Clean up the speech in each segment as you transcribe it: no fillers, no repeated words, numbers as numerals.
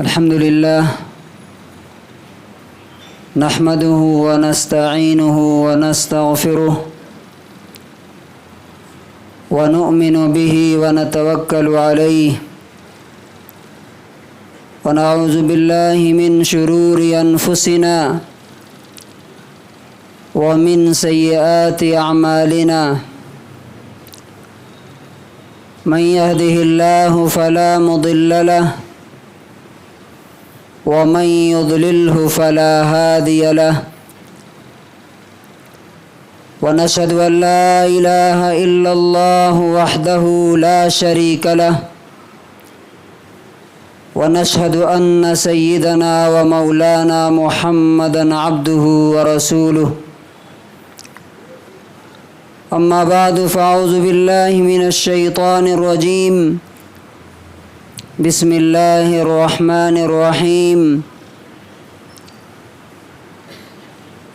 الحمد لله نحمده ونستعينه ونستغفره ونؤمن به ونتوكل عليه ونعوذ بالله من شرور أنفسنا ومن سيئات أعمالنا من يهده الله فلا مضل له ومن يضلله فلا هادي له ونشهد أن لا إله إلا الله وحده لا شريك له ونشهد أن سيدنا ومولانا محمدا عبده ورسوله أما بعد فأعوذ بالله من الشيطان الرجيم بسم الله الرحمن الرحيم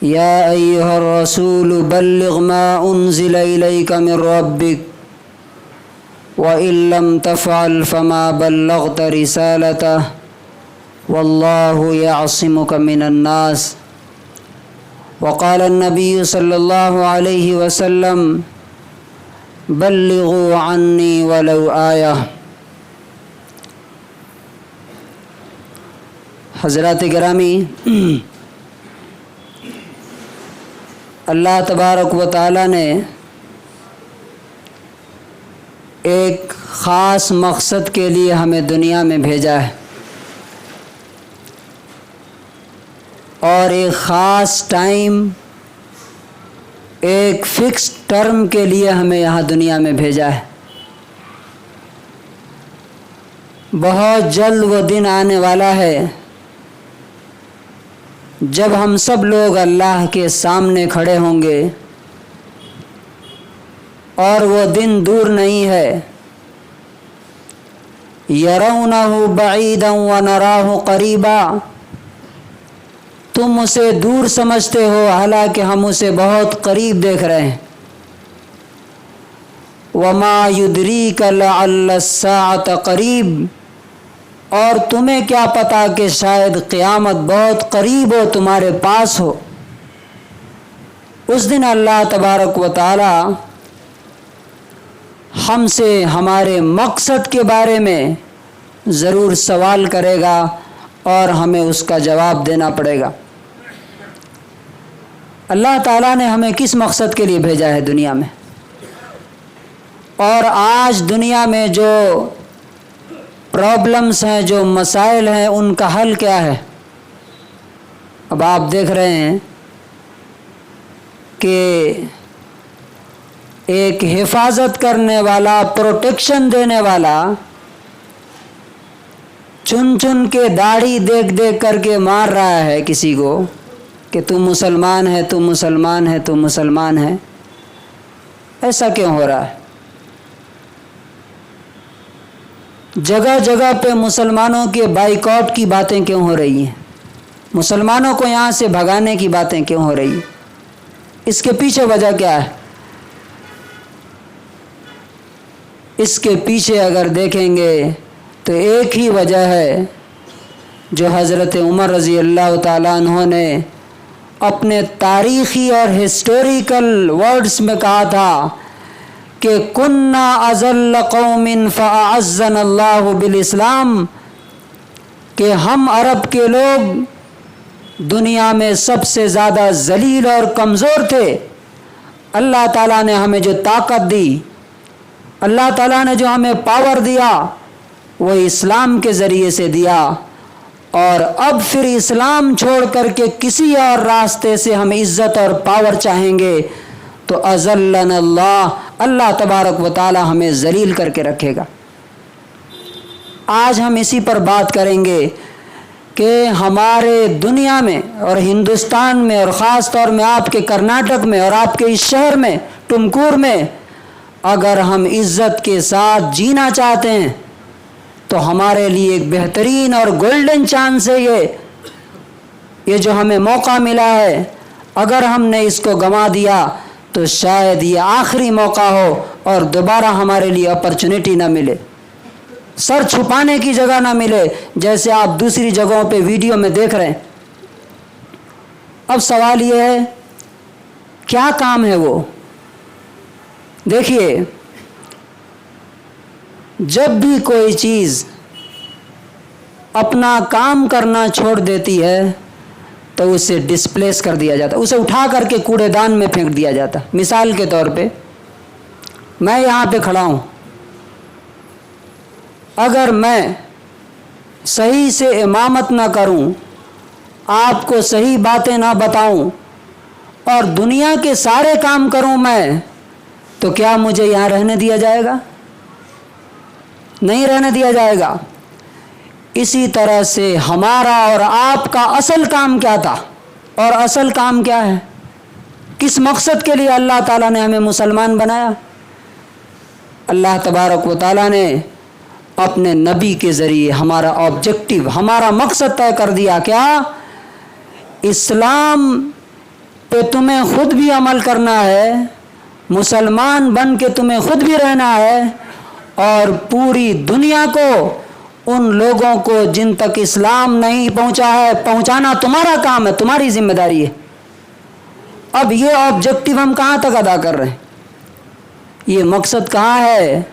يا أيها الرسول بلغ ما أنزل إليك من ربك وإن لم تفعل فما بلغت رسالته والله يعصمك من الناس وقال النبي صلى الله عليه وسلم بلغوا عني ولو آية۔ حضرات گرامی، اللہ تبارک و تعالی نے ایک خاص مقصد کے لیے ہمیں دنیا میں بھیجا ہے اور ایک خاص ٹائم، ایک فکس ٹرم کے لیے ہمیں یہاں دنیا میں بھیجا ہے۔ بہت جلد وہ دن آنے والا ہے جب ہم سب لوگ اللہ کے سامنے کھڑے ہوں گے، اور وہ دن دور نہیں ہے۔ یرونہ بعیدا ونراہ قریبا، تم اسے دور سمجھتے ہو حالانکہ ہم اسے بہت قریب دیکھ رہے ہیں۔ وما یدریک لعل الساعة قریب، اور تمہیں کیا پتا کہ شاید قیامت بہت قریب ہو، تمہارے پاس ہو۔ اس دن اللہ تبارک و تعالی ہم سے ہمارے مقصد کے بارے میں ضرور سوال کرے گا اور ہمیں اس کا جواب دینا پڑے گا۔ اللہ تعالیٰ نے ہمیں کس مقصد کے لیے بھیجا ہے دنیا میں، اور آج دنیا میں جو پرابلمز ہیں، جو مسائل ہیں، ان کا حل کیا ہے؟ اب آپ دیکھ رہے ہیں کہ ایک حفاظت کرنے والا، پروٹیکشن دینے والا چن چن کے داڑھی دیکھ دیکھ کر کے مار رہا ہے کسی کو کہ تم مسلمان ہے، تم مسلمان ہے، تم مسلمان ہے۔ ایسا کیوں ہو رہا ہے؟ جگہ جگہ پہ مسلمانوں کے بائیکاٹ کی باتیں کیوں ہو رہی ہیں؟ مسلمانوں کو یہاں سے بھگانے کی باتیں کیوں ہو رہی ہیں؟ اس کے پیچھے وجہ کیا ہے؟ اس کے پیچھے اگر دیکھیں گے تو ایک ہی وجہ ہے جو حضرت عمر رضی اللہ تعالیٰ عنہ نے اپنے تاریخی اور ہسٹوریکل ورڈز میں کہا تھا کہ کننا اذل قوم فاعزنا اللہ بالاسلام، کہ ہم عرب کے لوگ دنیا میں سب سے زیادہ ذلیل اور کمزور تھے۔ اللہ تعالیٰ نے ہمیں جو طاقت دی، اللہ تعالیٰ نے جو ہمیں پاور دیا، وہ اسلام کے ذریعے سے دیا، اور اب پھر اسلام چھوڑ کر کے کسی اور راستے سے ہم عزت اور پاور چاہیں گے تو اذلنا اللہ، اللہ تبارک و تعالی ہمیں ذلیل کر کے رکھے گا۔ آج ہم اسی پر بات کریں گے کہ ہمارے دنیا میں اور ہندوستان میں اور خاص طور میں آپ کے کرناٹک میں اور آپ کے اس شہر میں ٹمکور میں اگر ہم عزت کے ساتھ جینا چاہتے ہیں تو ہمارے لیے ایک بہترین اور گولڈن چانس ہے یہ جو ہمیں موقع ملا ہے۔ اگر ہم نے اس کو گنوا دیا تو شاید یہ آخری موقع ہو اور دوبارہ ہمارے لیے اپرچونٹی نہ ملے۔ सर छुपाने की जगह ना मिले, जैसे आप दूसरी जगहों पे वीडियो में देख रहे हैं। अब सवाल ये है, क्या काम है वो? देखिए, जब भी कोई चीज़ अपना काम करना छोड़ देती है तो उसे डिस्प्लेस कर दिया जाता है, उसे उठा करके कूड़ेदान में फेंक दिया जाता है। मिसाल के तौर पे मैं यहाँ पे खड़ा हूँ, अगर मैं सही से इमामत ना करूँ, आपको सही बातें ना बताऊँ और दुनिया के सारे काम करूँ मैं, तो क्या मुझे यहाँ रहने दिया जाएगा? नहीं रहने दिया जाएगा। इसी तरह से हमारा और आपका असल काम क्या था और असल काम क्या है? किस मकसद के लिए अल्लाह ताला ने हमें मुसलमान बनाया? अल्लाह तबारक व ताला ने अपने नबी के ज़रिए हमारा ऑब्जेक्टिव, हमारा मकसद तय कर दिया। क्या? इस्लाम पे तुम्हें खुद भी अमल करना है, मुसलमान बन के तुम्हें खुद भी रहना है, और पूरी दुनिया को, उन लोगों को जिन तक इस्लाम नहीं पहुंचा है, पहुंचाना तुम्हारा काम है, तुम्हारी जिम्मेदारी है। अब ये ऑब्जेक्टिव हम कहाँ तक अदा कर रहे हैं? ये मकसद कहाँ है?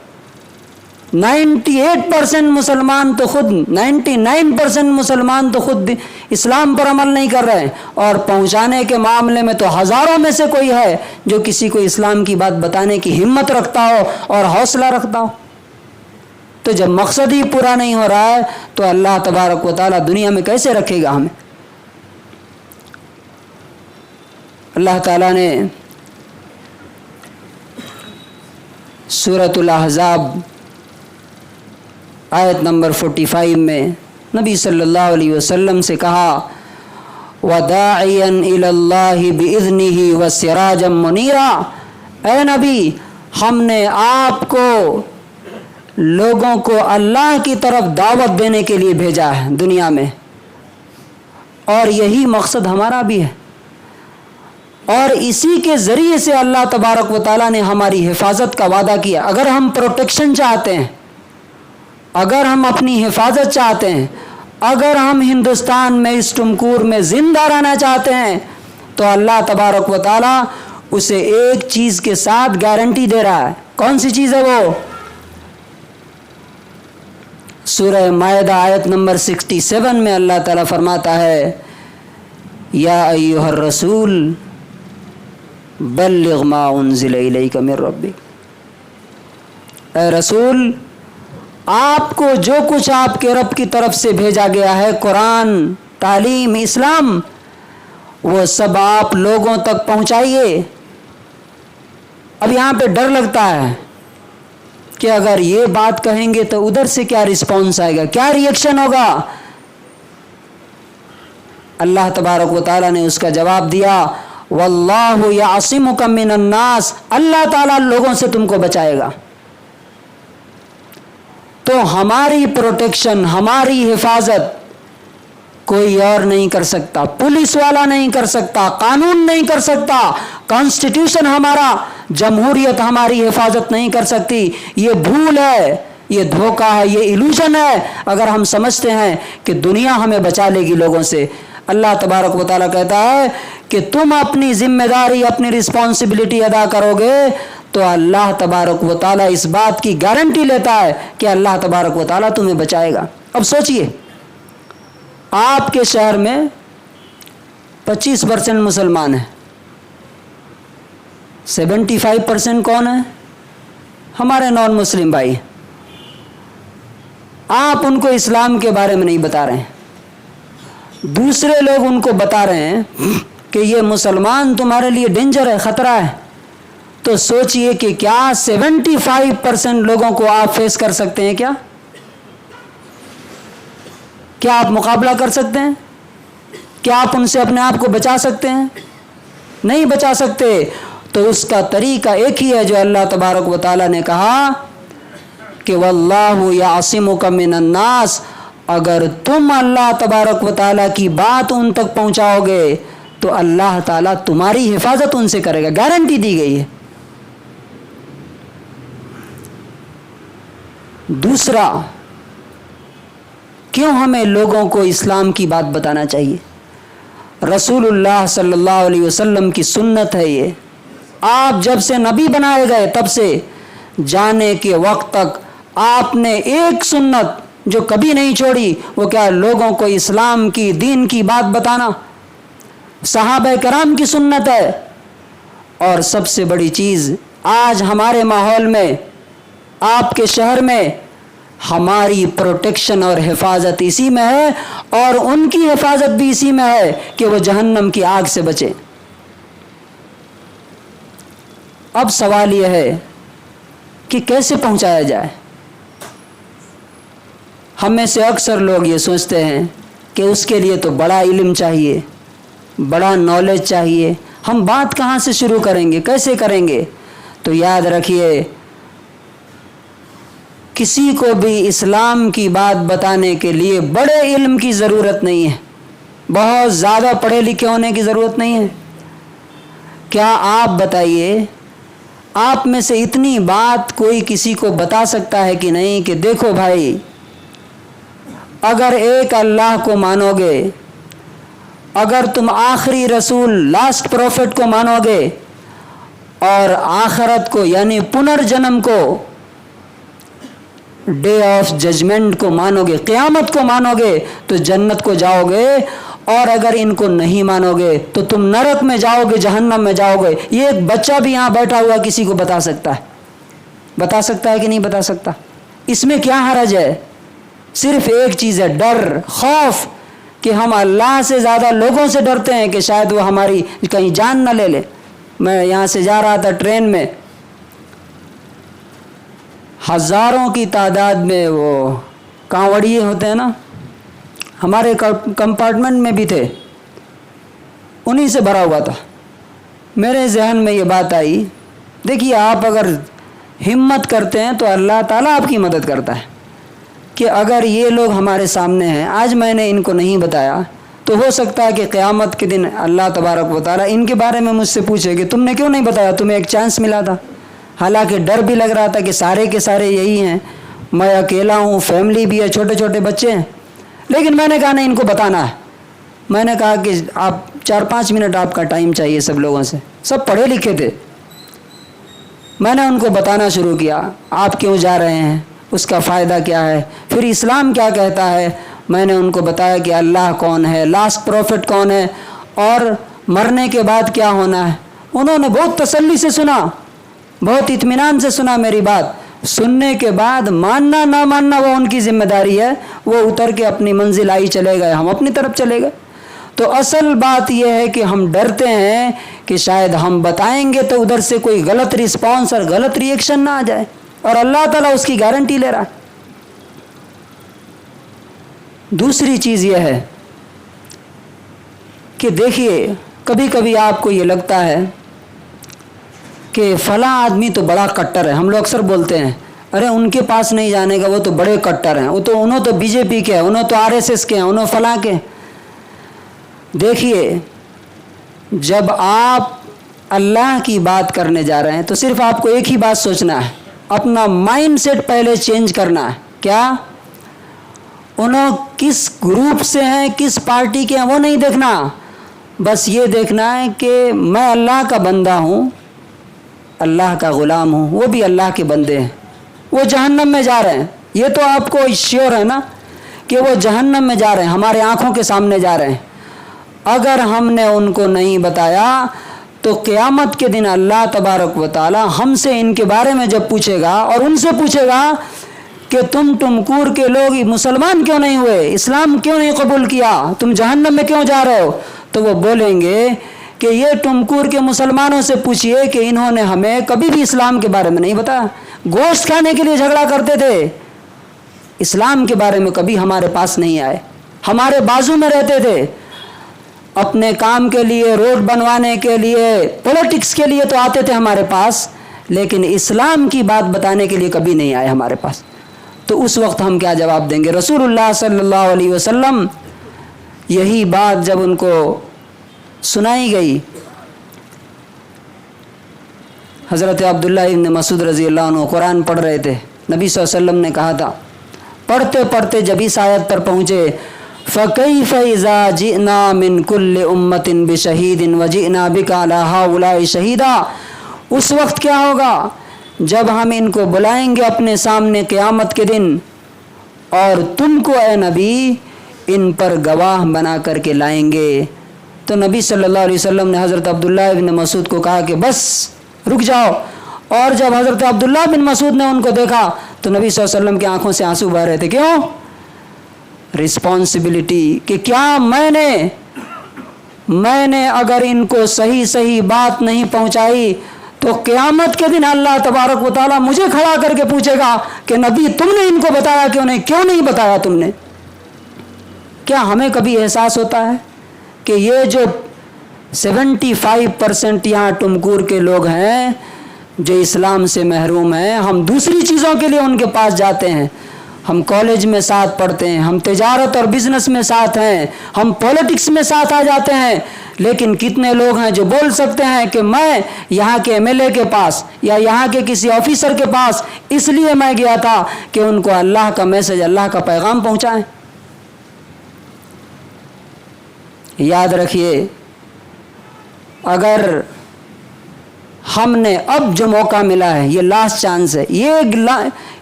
98% मुसलमान तो खुद, 99% मुसलमान तो खुद इस्लाम पर अमल नहीं कर रहे हैं, और पहुंचाने के मामले में तो हज़ारों में से कोई है जो किसी को इस्लाम की बात बताने की हिम्मत रखता हो और हौसला रखता हो। तो जब मकसद ही पूरा नहीं हो रहा है तो अल्लाह तबारक व तआला दुनिया में कैसे रखेगा हमें? अल्लाह ताला ने सूरतुल अहज़ाब आयत नंबर 45 में नबी सल्लल्लाहु अलैहि वसल्लम से कहा, वदाइयन इलल्लाहि बिइज़्निही व सिराजम मुनीरा। ऐ नबी, हमने आपको, लोगों को अल्लाह की तरफ दावत देने के लिए भेजा है दुनिया में, और यही मकसद हमारा भी है। और इसी के ज़रिए से अल्लाह तबारक व तआला ने हमारी हिफाजत का वादा किया। अगर हम प्रोटेक्शन चाहते हैं, अगर हम अपनी हिफाजत चाहते हैं, अगर हम हिंदुस्तान में इस टुमकूर में ज़िंदा रहना चाहते हैं, तो अल्लाह तबारक व तआला उसे एक चीज़ के साथ गारंटी दे रहा है। कौन सी चीज़ है वो? सूरह मायदा आयत नंबर 67 में अल्लाह ताला फरमाता है, या अय्युहर रसूल बल्लिग मा उन्ज़िला इलैका मिर रब्बिक। ऐ रसूल, आपको जो कुछ आपके रब की तरफ से भेजा गया है, कुरान, तालीम, इस्लाम, वो सब आप लोगों तक पहुंचाइए। अब यहाँ पे डर लगता है कि अगर ये बात कहेंगे तो उधर से क्या रिस्पॉन्स आएगा, क्या रिएक्शन होगा? अल्लाह तबारक व तआला ने उसका जवाब दिया, वल्लाहु यासिमुका मिनन नास। अल्लाह ताला लोगों से तुमको बचाएगा। तो हमारी प्रोटेक्शन, हमारी हिफाजत कोई और नहीं कर सकता, पुलिस वाला नहीं कर सकता, कानून नहीं कर सकता, कॉन्स्टिट्यूशन हमारा, जमहूरियत हमारी हिफाजत नहीं कर सकती। ये भूल है, ये धोखा है, ये इल्यूजन है अगर हम समझते हैं कि दुनिया हमें बचा लेगी लोगों से। अल्लाह तबारक व तआला कहता है कि तुम अपनी जिम्मेदारी, अपनी रिस्पॉन्सिबिलिटी अदा करोगे तो अल्लाह तबारक व तआला इस बात की गारंटी लेता है कि अल्लाह तबारक व तआला तुम्हें बचाएगा। अब सोचिए, आपके शहर में 25% मुसलमान हैं, 75% कौन है? हमारे नॉन मुस्लिम भाई। आप उनको इस्लाम के बारे में नहीं बता रहे हैं, दूसरे लोग उनको बता रहे हैं कि ये मुसलमान तुम्हारे लिए डेंजर है, ख़तरा है। तो सोचिए कि क्या 75% लोगों को आप फेस कर सकते हैं? क्या आप मुकाबला कर सकते हैं? क्या आप उनसे अपने आप को बचा सकते हैं? नहीं बचा सकते। तो उसका तरीका एक ही है जो अल्लाह तबारक व तआला ने कहा कि वल्लाहु यासिमुका मिनन नास। अगर तुम अल्लाह तबारक व तआला की बात उन तक पहुंचाओगे तो अल्लाह ताला तुम्हारी हिफाजत उनसे करेगा, गारंटी दी गई है। दूसरा, क्यों हमें लोगों को इस्लाम की बात बताना चाहिए? रसूलुल्लाह सल्लल्लाहु अलैहि वसल्लम की सुन्नत है ये। आप जब से नबी बनाए गए तब से जाने के वक्त तक आपने एक सुन्नत जो कभी नहीं छोड़ी, वो क्या? लोगों को इस्लाम की, दीन की बात बताना। सहाबा कराम की सुन्नत है। और सबसे बड़ी चीज़, आज हमारे माहौल में, आपके शहर में हमारी प्रोटेक्शन और हिफाजत इसी में है, और उनकी हिफाजत भी इसी में है कि वो जहन्नम की आग से बचे। अब सवाल यह है कि कैसे पहुंचाया जाए। हम में से अक्सर लोग ये सोचते हैं कि उसके लिए तो बड़ा इल्म चाहिए, बड़ा नॉलेज चाहिए। हम बात कहाँ से शुरू करेंगे, कैसे करेंगे? तो याद रखिए, किसी को भी इस्लाम की बात बताने के लिए बड़े इल्म की ज़रूरत नहीं है, बहुत ज़्यादा पढ़े लिखे होने की ज़रूरत नहीं है। क्या आप बताइए, आप में से इतनी बात कोई किसी को बता सकता है कि नहीं कि देखो भाई, अगर एक अल्लाह को मानोगे, अगर तुम आखिरी रसूल, लास्ट प्रॉफिट को मानोगे, और आखिरत को यानी पुनर्जन्म को, डे ऑफ जजमेंट को मानोगे, क़यामत को मानोगे, तो जन्नत को जाओगे। और अगर इनको नहीं मानोगे तो तुम नरक में जाओगे, जहन्नम में जाओगे। ये एक बच्चा भी यहाँ बैठा हुआ किसी को बता सकता है, बता सकता है कि नहीं बता सकता? इसमें क्या हरज है? सिर्फ एक चीज़ है, डर, खौफ, कि हम अल्लाह से ज़्यादा लोगों से डरते हैं कि शायद वो हमारी कहीं जान न ले ले। मैं यहाँ से जा रहा था ट्रेन में, हज़ारों की तादाद में वो कांवड़िए होते हैं ना, हमारे कंपार्टमेंट में भी थे, उन्हीं से भरा हुआ था। मेरे जहन में ये बात आई, देखिए आप अगर हिम्मत करते हैं तो अल्लाह ताला आपकी मदद करता है, कि अगर ये लोग हमारे सामने हैं, आज मैंने इनको नहीं बताया, तो हो सकता है कि क़यामत के दिन अल्लाह तबारक व तआला इनके बारे में मुझसे पूछे कि तुमने क्यों नहीं बताया, तुम्हें एक चांस मिला था। हालांकि डर भी लग रहा था कि सारे के सारे यही हैं, मैं अकेला हूँ, फैमिली भी है, छोटे छोटे बच्चे हैं। लेकिन मैंने कहा नहीं, इनको बताना है। मैंने कहा कि आप 4-5 मिनट आपका टाइम चाहिए सब लोगों से, सब पढ़े लिखे थे। मैंने उनको बताना शुरू किया, आप क्यों जा रहे हैं, उसका फ़ायदा क्या है, फिर इस्लाम क्या कहता है। मैंने उनको बताया कि अल्लाह कौन है, लास्ट प्रॉफिट कौन है, और मरने के बाद क्या होना है। उन्होंने बहुत तसल्ली से सुना, बहुत इत्मीनान से सुना मेरी बात। सुनने के बाद मानना ना मानना वो उनकी जिम्मेदारी है, वो उतर के अपनी मंजिल आई चले गए, हम अपनी तरफ चले गए। तो असल बात यह है कि हम डरते हैं कि शायद हम बताएंगे तो उधर से कोई गलत रिस्पॉन्स और गलत रिएक्शन ना आ जाए, और अल्लाह ताला उसकी गारंटी ले रहा है। दूसरी चीज़ यह है कि देखिए, कभी कभी आपको ये लगता है कि फ़लाँ आदमी तो बड़ा कट्टर है। हम लोग अक्सर बोलते हैं, अरे उनके पास नहीं जाने का, वो तो बड़े कट्टर हैं, वो तो उन्होंने तो बीजेपी के हैं, उन्होंने तो आरएसएस के हैं, उन्होंने फ़लाँ के। देखिए, जब आप अल्लाह की बात करने जा रहे हैं तो सिर्फ आपको एक ही बात सोचना है, अपना माइंड सेट पहले चेंज करना है। क्या? उन्होंने किस ग्रुप से हैं, किस पार्टी के हैं, वो नहीं देखना। बस ये देखना है कि मैं अल्लाह का बंदा हूँ, अल्लाह का ग़ुलाम हूँ, वो भी अल्लाह के बंदे हैं, वो जहन्नम में जा रहे हैं। ये तो आपको श्योर है ना कि वो जहन्नम में जा रहे हैं, हमारे आँखों के सामने जा रहे हैं। अगर हमने उनको नहीं बताया तो क़यामत के दिन अल्लाह तबारक व तआला हमसे इनके बारे में जब पूछेगा, और उनसे पूछेगा कि तुम टुमकुर के लोग मुसलमान क्यों नहीं हुए, इस्लाम क्यों नहीं कबूल किया, तुम जहन्नम में क्यों जा रहे हो, तो वो बोलेंगे कि ये टुमकुर के मुसलमानों से पूछिए कि इन्होंने हमें कभी भी इस्लाम के बारे में नहीं बताया। गोश्त खाने के लिए झगड़ा करते थे, इस्लाम के बारे में कभी हमारे पास नहीं आए, हमारे बाजू में रहते थे। अपने काम के लिए, रोड बनवाने के लिए, पॉलिटिक्स के लिए तो आते थे हमारे पास, लेकिन इस्लाम की बात बताने के लिए कभी नहीं आए हमारे पास। तो उस वक्त हम क्या जवाब देंगे? रसूलुल्लाह सल्लल्लाहु अलैहि वसल्लम यही बात जब उनको सुनाई गई, हज़रत अब्दुल्लाह इब्न मसूद रज़ी अल्लाह अन्हु कुरान पढ़ रहे थे, नबी सल्लल्लाहु अलैहि वसल्लम ने कहा था, पढ़ते पढ़ते जब इस आयत पर पहुँचे, फ़कैफ़ इज़ा जिअना मिन कुल्लि उम्मतिन बिशहीदिन व जिअना बिका अला हाउलाइ शहीदा, उस वक्त क्या होगा जब हम इनको बुलाएंगे अपने सामने क़यामत के दिन और तुमको ए नबी इन पर गवाह बना करके लाएंगे। तो नबी सल्लल्लाहु अलैहि वसल्लम ने हज़रत अब्दुल्लाह बिन मसूद को कहा कि बस रुक जाओ, और जब हज़रत अब्दुल्लाह बिन मसूद ने उनको देखा तो नबी सल्लल्लाहु अलैहि वसल्लम की आंखों से आंसू बह रहे थे। क्यों? रिस्पॉन्सिबिलिटी कि क्या मैंने अगर इनको सही सही बात नहीं पहुंचाई तो क़यामत के दिन अल्लाह तबारक व तआला मुझे खड़ा करके पूछेगा कि नबी तुमने इनको बताया क्यों नहीं, क्यों नहीं बताया तुमने। क्या हमें कभी एहसास होता है कि ये जो 75% यहाँ टुमकुर के लोग हैं जो इस्लाम से महरूम हैं, हम दूसरी चीज़ों के लिए उनके पास जाते हैं, हम कॉलेज में साथ पढ़ते हैं, हम तिजारत और बिजनेस में साथ हैं, हम पॉलिटिक्स में साथ आ जाते हैं, लेकिन कितने लोग हैं जो बोल सकते हैं कि मैं यहाँ के एमएलए के पास या यहाँ के किसी ऑफिसर के पास इसलिए मैं गया था कि उनको अल्लाह का मैसेज, अल्लाह का पैगाम पहुँचाएं। याद रखिए, अगर हमने अब जो मौका मिला है ये लास्ट चांस है,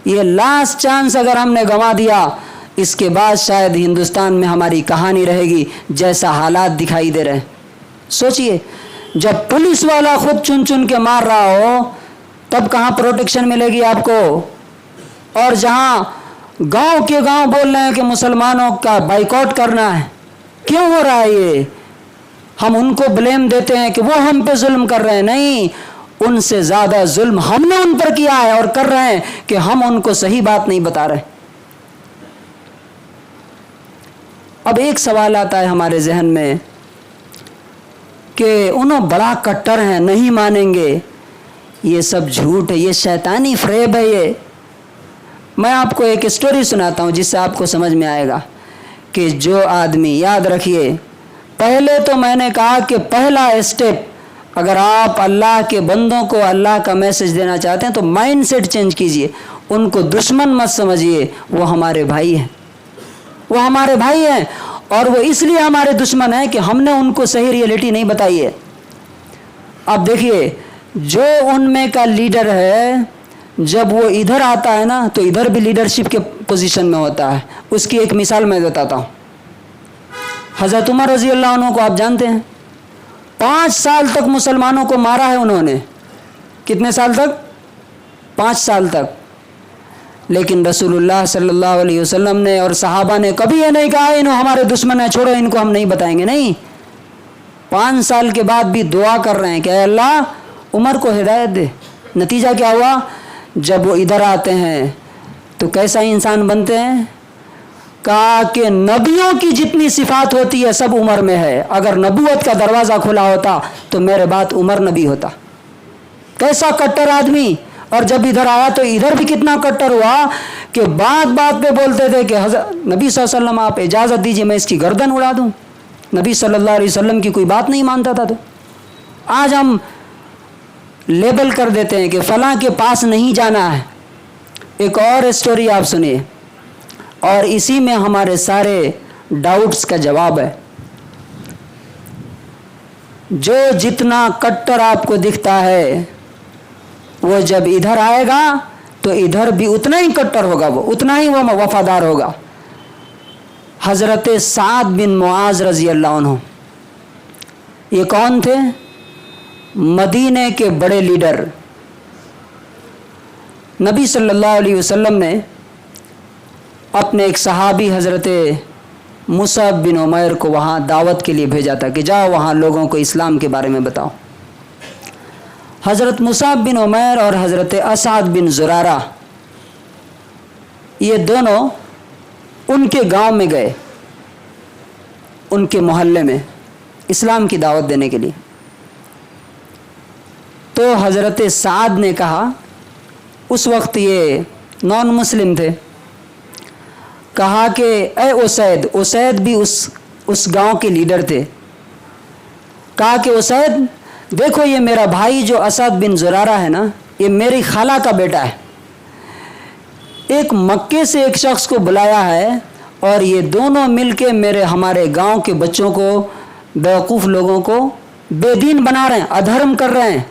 ये लास्ट चांस अगर हमने गंवा दिया, इसके बाद शायद हिंदुस्तान में हमारी कहानी रहेगी जैसा हालात दिखाई दे रहे हैं। सोचिए, जब पुलिस वाला खुद चुन चुन के मार रहा हो तब कहाँ प्रोटेक्शन मिलेगी आपको, और जहाँ गांव के गांव बोल रहे हैं कि मुसलमानों का बाइकआउट करना है। क्यों हो रहा है ये? हम उनको ब्लेम देते हैं कि वो हम पे जुल्म कर रहे हैं, नहीं, उनसे ज़्यादा जुल्म हमने उन पर किया है और कर रहे हैं कि हम उनको सही बात नहीं बता रहे। अब एक सवाल आता है हमारे जहन में कि उन्होंने बड़ा कट्टर हैं, नहीं मानेंगे। ये सब झूठ है, ये शैतानी फ्रेब है। ये मैं आपको एक स्टोरी सुनाता हूँ जिससे आपको समझ में आएगा कि जो आदमी, याद रखिए, पहले तो मैंने कहा कि पहला स्टेप, अगर आप अल्लाह के बंदों को अल्लाह का मैसेज देना चाहते हैं तो माइंडसेट चेंज कीजिए। उनको दुश्मन मत समझिए, वो हमारे भाई हैं, वो हमारे भाई हैं, और वो इसलिए हमारे दुश्मन हैं कि हमने उनको सही रियलिटी नहीं बताई है। अब देखिए, जो उनमें का लीडर है, जब वो इधर आता है ना तो इधर भी लीडरशिप के पोजीशन में होता है। उसकी एक मिसाल मैं बताता हूँ। हज़रत उमर रज़ी अल्लाह अन्हु को आप जानते हैं, 5 साल तक मुसलमानों को मारा है उन्होंने। कितने साल तक? 5 साल तक। लेकिन रसूलुल्लाह सल्लल्लाहु अलैहि वसल्लम ने और सहाबा ने कभी ये नहीं कहा इन्हों हमारे दुश्मन है, छोड़ो इनको हम नहीं बताएंगे। नहीं, 5 साल के बाद भी दुआ कर रहे हैं कि अल्लाह उमर को हिदायत दे। नतीजा क्या हुआ? जब वो इधर आते हैं तो कैसा इंसान बनते हैं? कहा कि नबियों की जितनी सिफात होती है सब उमर में है। अगर नबूवत का दरवाज़ा खुला होता तो मेरे बाद उमर नबी होता। कैसा कट्टर आदमी! और जब इधर आया तो इधर भी कितना कट्टर हुआ कि बात बात पे बोलते थे कि नबी सल्लल्लाहु अलैहि वसल्लम आप इजाज़त दीजिए मैं इसकी गर्दन उड़ा दूं। नबी सल्लल्लाहु अलैहि वसल्लम की कोई बात नहीं मानता था। तो आज हम लेबल कर देते हैं कि फ़लाँ के पास नहीं जाना है। एक और स्टोरी आप सुनिए, और इसी में हमारे सारे डाउट्स का जवाब है। जो जितना कट्टर आपको दिखता है वो जब इधर आएगा तो इधर भी उतना ही कट्टर होगा, वो उतना ही वो वफादार होगा। हज़रत साद बिन मुआज़ रज़ी अल्लाह अन्हु, ये कौन थे? मदीने के बड़े लीडर। नबी सल्लल्लाहु अलैहि वसल्लम ने अपने एक सहाबी हज़रत मुसअब बिन उमैर को वहाँ दावत के लिए भेजा था कि जाओ वहाँ लोगों को इस्लाम के बारे में बताओ। हज़रत मुसअब बिन उमैर और हज़रत असद बिन ज़ुरारा, ये दोनों उनके गांव में गए, उनके मोहल्ले में इस्लाम की दावत देने के लिए। तो हज़रत साद ने कहा, उस वक्त ये नॉन मुस्लिम थे, कहा कि ए उसैद, उसैद भी उस गांव के लीडर थे, कहा कि उसैद देखो ये मेरा भाई जो असद बिन ज़ुरारा है ना, ये मेरी खाला का बेटा है, ایک مکے سے ایک شخص کو بلایا ہے اور یہ دونوں مل کے ہمارے گاؤں کے بچوں کو، بیوقوف لوگوں کو بے دین بنا رہے ہیں، ادھرم کر رہے ہیں،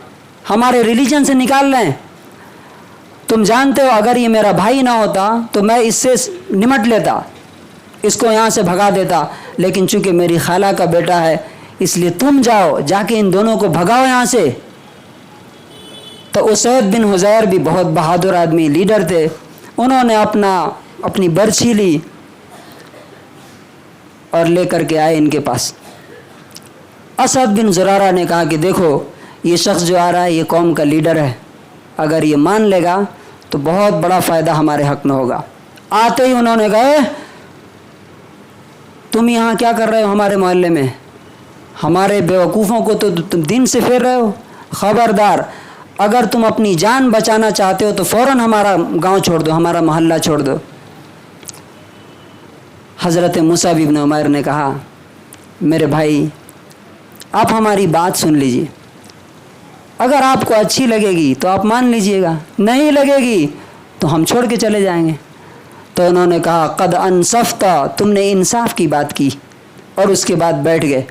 ہمارے ریلیجن سے نکال رہے ہیں۔ تم جانتے ہو اگر یہ میرا بھائی نہ ہوتا تو میں اس سے نمٹ لیتا، اس کو یہاں سے بھگا دیتا، لیکن چونکہ میری خالہ کا بیٹا ہے اس لیے تم جاؤ، جا کے ان دونوں کو بھگاؤ یہاں سے۔ تو اسید بن حضیر بھی بہت بہادر آدمی، لیڈر تھے، انہوں نے اپنی برچھی لی اور لے کر کے آئے ان کے پاس۔ اسد بن زرارہ نے کہا کہ دیکھو یہ شخص جو آ رہا ہے یہ قوم کا لیڈر ہے، اگر یہ مان لے گا تو بہت بڑا فائدہ ہمارے حق میں ہوگا۔ آتے ہی انہوں نے کہا تم یہاں کیا کر رہے ہو ہمارے محلے میں؟ ہمارے بیوقوفوں کو تو تم دین سے پھیر رہے ہو، خبردار، اگر تم اپنی جان بچانا چاہتے ہو تو فوراً ہمارا گاؤں چھوڑ دو، ہمارا محلہ چھوڑ دو۔ حضرت مصعب بن عمیر نے کہا میرے بھائی آپ ہماری بات سن لیجئے، اگر آپ کو اچھی لگے گی تو آپ مان لیجئے گا، نہیں لگے گی تو ہم چھوڑ کے چلے جائیں گے۔ تو انہوں نے کہا قد انصفت، تم نے انصاف کی بات کی، اور اس کے بعد بیٹھ گئے۔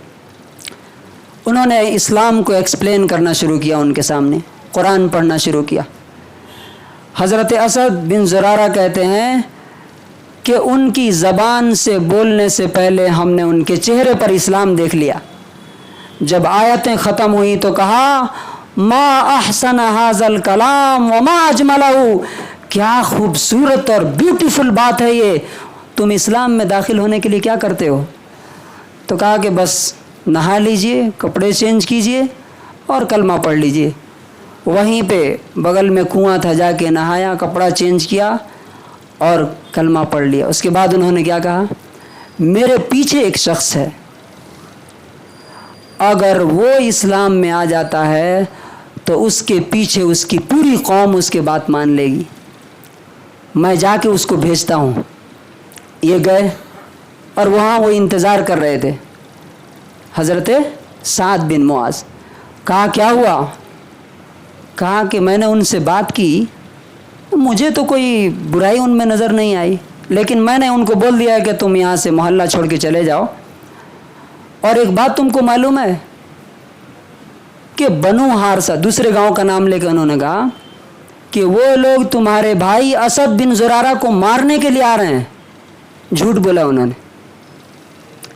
انہوں نے اسلام کو ایکسپلین کرنا شروع کیا، ان کے سامنے قرآن پڑھنا شروع کیا۔ حضرت اسد بن زرارہ کہتے ہیں کہ ان کی زبان سے بولنے سے پہلے ہم نے ان کے چہرے پر اسلام دیکھ لیا۔ جب آیتیں ختم ہوئی تو کہا ما احسن ھذا الکلام وما اجملہ، کیا خوبصورت اور بیوٹیفل بات ہے یہ، تم اسلام میں داخل ہونے کے لیے کیا کرتے ہو؟ تو کہا کہ بس نہا لیجئے، کپڑے چینج کیجئے اور کلمہ پڑھ لیجئے۔ وہیں پہ بغل میں کنواں تھا، جا کے نہایا، کپڑا چینج کیا اور کلمہ پڑھ لیا۔ اس کے بعد انہوں نے کیا کہا، میرے پیچھے ایک شخص ہے، اگر وہ اسلام میں آ جاتا ہے تو اس کے پیچھے اس کی پوری قوم اس کے بات مان لے گی، میں جا کے اس کو بھیجتا ہوں۔ یہ گئے اور وہاں وہ انتظار کر رہے تھے، حضرت سعد بن معاذ۔ کہا کیا ہوا؟ کہا کہ میں نے ان سے بات کی، مجھے تو کوئی برائی ان میں نظر نہیں آئی، لیکن میں نے ان کو بول دیا کہ تم یہاں سے محلہ چھوڑ کے چلے جاؤ۔ اور ایک بات تم کو معلوم ہے کہ بنو حارثہ، دوسرے گاؤں کا نام لے کے انہوں نے کہا کہ وہ لوگ تمہارے بھائی اسد بن زرارہ کو مارنے کے لیے آ رہے ہیں۔ جھوٹ بولا انہوں نے،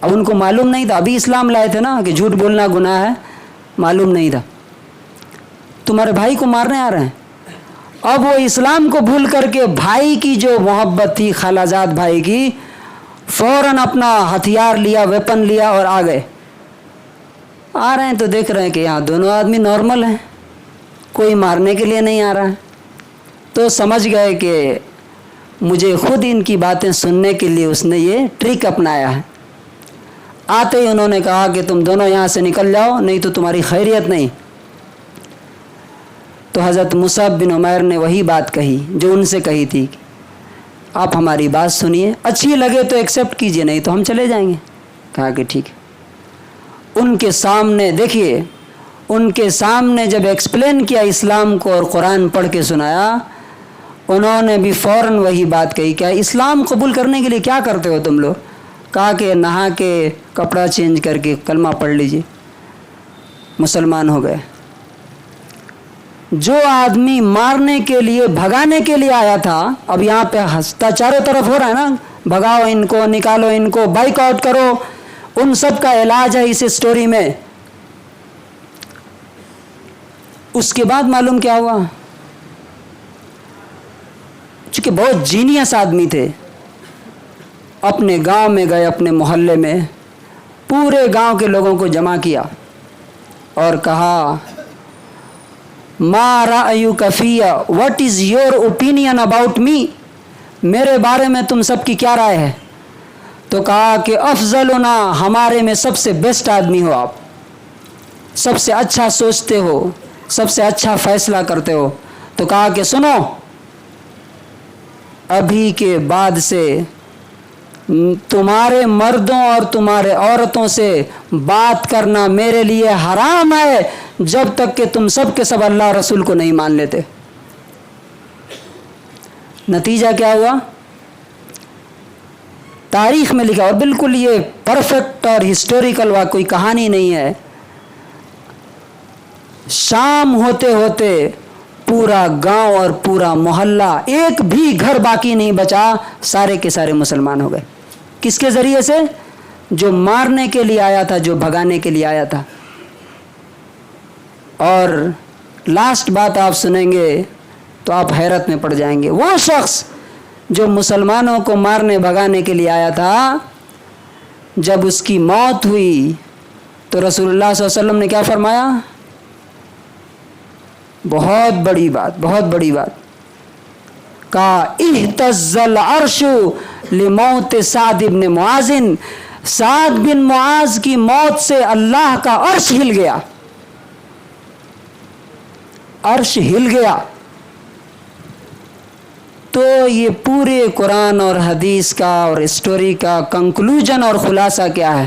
اب ان کو معلوم نہیں تھا، ابھی اسلام لائے تھے نا کہ جھوٹ بولنا گناہ ہے، معلوم نہیں تھا، تمہارے بھائی کو مارنے آ رہے ہیں۔ اب وہ اسلام کو بھول کر کے بھائی کی جو محبت تھی، خالہ زاد بھائی کی، فوراً اپنا ہتھیار لیا، ویپن لیا اور آ گئے۔ آ رہے ہیں تو دیکھ رہے ہیں کہ یہاں دونوں آدمی نارمل ہیں، کوئی مارنے کے لیے نہیں آ رہا ہے، تو سمجھ گئے کہ مجھے خود ان کی باتیں سننے کے لیے اس نے یہ ٹرک اپنایا ہے۔ آتے ہی انہوں نے کہا کہ تم دونوں یہاں سے نکل جاؤ، نہیں تو تمہاری خیریت نہیں۔ تو حضرت مصعب بن عمیر نے وہی بات کہی جو ان سے کہی تھی، آپ ہماری بات سنیے، اچھی لگے تو ایکسیپٹ کیجئے، نہیں تو ہم چلے جائیں گے۔ کہا کہ ٹھیک ہے۔ ان کے سامنے دیکھیے، ان کے سامنے جب ایکسپلین کیا اسلام کو اور قرآن پڑھ کے سنایا، انہوں نے بھی فوراً وہی بات کہی، کیا اسلام قبول کرنے کے لیے کیا کرتے ہو تم لوگ؟ کہا کہ نہا کے کپڑا چینج کر کے کلمہ پڑھ لیجیے، مسلمان ہو گئے۔ جو آدمی مارنے کے لیے، بھگانے کے لیے آیا تھا، اب یہاں پہ ہنستا چاروں طرف ہو رہا ہے نا، بھگاؤ ان کو، نکالو ان کو، بائک آؤٹ کرو، ان سب کا علاج ہے اس سٹوری میں۔ اس کے بعد معلوم کیا ہوا، چونکہ بہت جینیس آدمی تھے، اپنے گاؤں میں گئے، اپنے محلے میں پورے گاؤں کے لوگوں کو جمع کیا اور کہا ما رأیک فی، what is your opinion about me، میرے بارے میں تم سب کی کیا رائے ہے؟ تو کہا کہ افضلنا، ہمارے میں سب سے بیسٹ آدمی ہو آپ، سب سے اچھا سوچتے ہو، سب سے اچھا فیصلہ کرتے ہو۔ تو کہا کہ سنو، ابھی کے بعد سے تمہارے مردوں اور تمہارے عورتوں سے بات کرنا میرے لیے حرام ہے، جب تک کہ تم سب کے سب اللہ رسول کو نہیں مان لیتے۔ نتیجہ کیا ہوا؟ تاریخ میں لکھا، اور بالکل یہ پرفیکٹ اور ہسٹوریکل کوئی کہانی نہیں ہے، شام ہوتے ہوتے پورا گاؤں اور پورا محلہ، ایک بھی گھر باقی نہیں بچا، سارے کے سارے مسلمان ہو گئے۔ کس کے ذریعے سے؟ جو مارنے کے لیے آیا تھا، جو بھگانے کے لیے آیا تھا۔ اور لاسٹ بات آپ سنیں گے تو آپ حیرت میں پڑ جائیں گے۔ وہ شخص جو مسلمانوں کو مارنے بھگانے کے لیے آیا تھا، جب اس کی موت ہوئی تو رسول اللہ صلی اللہ علیہ وسلم نے کیا فرمایا؟ بہت بڑی بات، بہت بڑی بات کہا، اہتز العرش لموت سعد بن معاذ، سعد بن معاذ کی موت سے اللہ کا عرش ہل گیا، عرش ہل گیا۔ تو یہ پورے قرآن اور حدیث کا اور اسٹوری کا کنکلوژن اور خلاصہ کیا ہے؟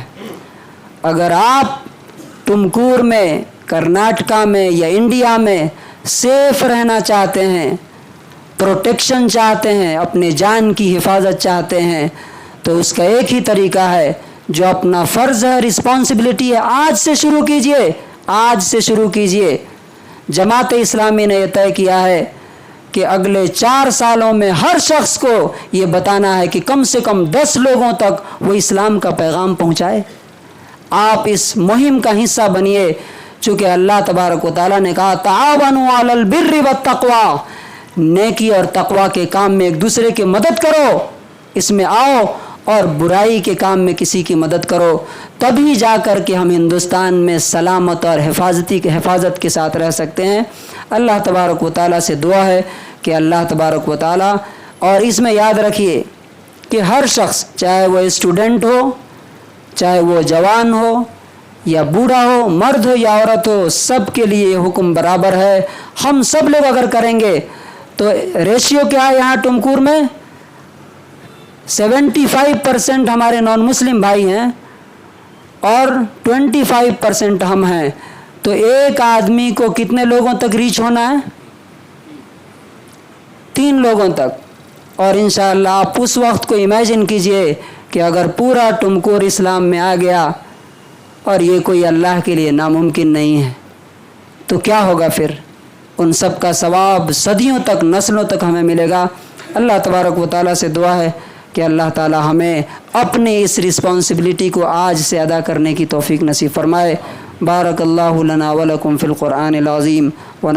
اگر آپ ٹمکور میں، کرناٹکا میں یا انڈیا میں سیف رہنا چاہتے ہیں، پروٹیکشن چاہتے ہیں، اپنے جان کی حفاظت چاہتے ہیں، تو اس کا ایک ہی طریقہ ہے، جو اپنا فرض ہے، رسپانسبلٹی ہے، آج سے شروع کیجئے، آج سے شروع کیجئے۔ جماعت اسلامی نے یہ طے کیا ہے کہ اگلے 4 سالوں میں ہر شخص کو یہ بتانا ہے کہ کم سے کم 10 لوگوں تک وہ اسلام کا پیغام پہنچائے۔ آپ اس مہم کا حصہ بنیے، چونکہ اللہ تبارک و تعالیٰ نے کہا تعاونوا علی البر والتقوی، نیکی اور تقوی کے کام میں ایک دوسرے کی مدد کرو، اس میں آؤ، اور برائی کے کام میں کسی کی مدد کرو، تبھی جا کر کے ہم ہندوستان میں سلامت اور حفاظت کے ساتھ رہ سکتے ہیں۔ اللہ تبارک و تعالیٰ سے دعا ہے کہ اللہ تبارک و تعالیٰ، اور اس میں یاد رکھیے کہ ہر شخص، چاہے وہ اسٹوڈنٹ ہو، چاہے وہ جوان ہو یا بوڑھا ہو، مرد ہو یا عورت ہو، سب کے لیے یہ حکم برابر ہے۔ ہم سب لوگ اگر کریں گے تو ریشیو کیا ہے یہاں ٹمکور میں؟ 75% ہمارے نان مسلم بھائی ہیں اور 25% ہم ہیں، تو ایک آدمی کو کتنے لوگوں تک ریچ ہونا ہے؟ 3 لوگوں تک۔ اور انشاءاللہ آپ اس وقت کو امیجن کیجئے کہ اگر پورا ٹمکور اسلام میں آ گیا، اور یہ کوئی اللہ کے لیے ناممکن نہیں ہے، تو کیا ہوگا پھر؟ ان سب کا ثواب صدیوں تک، نسلوں تک ہمیں ملے گا۔ اللہ تبارک و تعالیٰ سے دعا ہے کہ اللہ تعالیٰ ہمیں اپنے اس رسپانسبلٹی کو آج سے ادا کرنے کی توفیق نصیب فرمائے۔ بارک اللہ لنا ولکم فی القرآن العظیم۔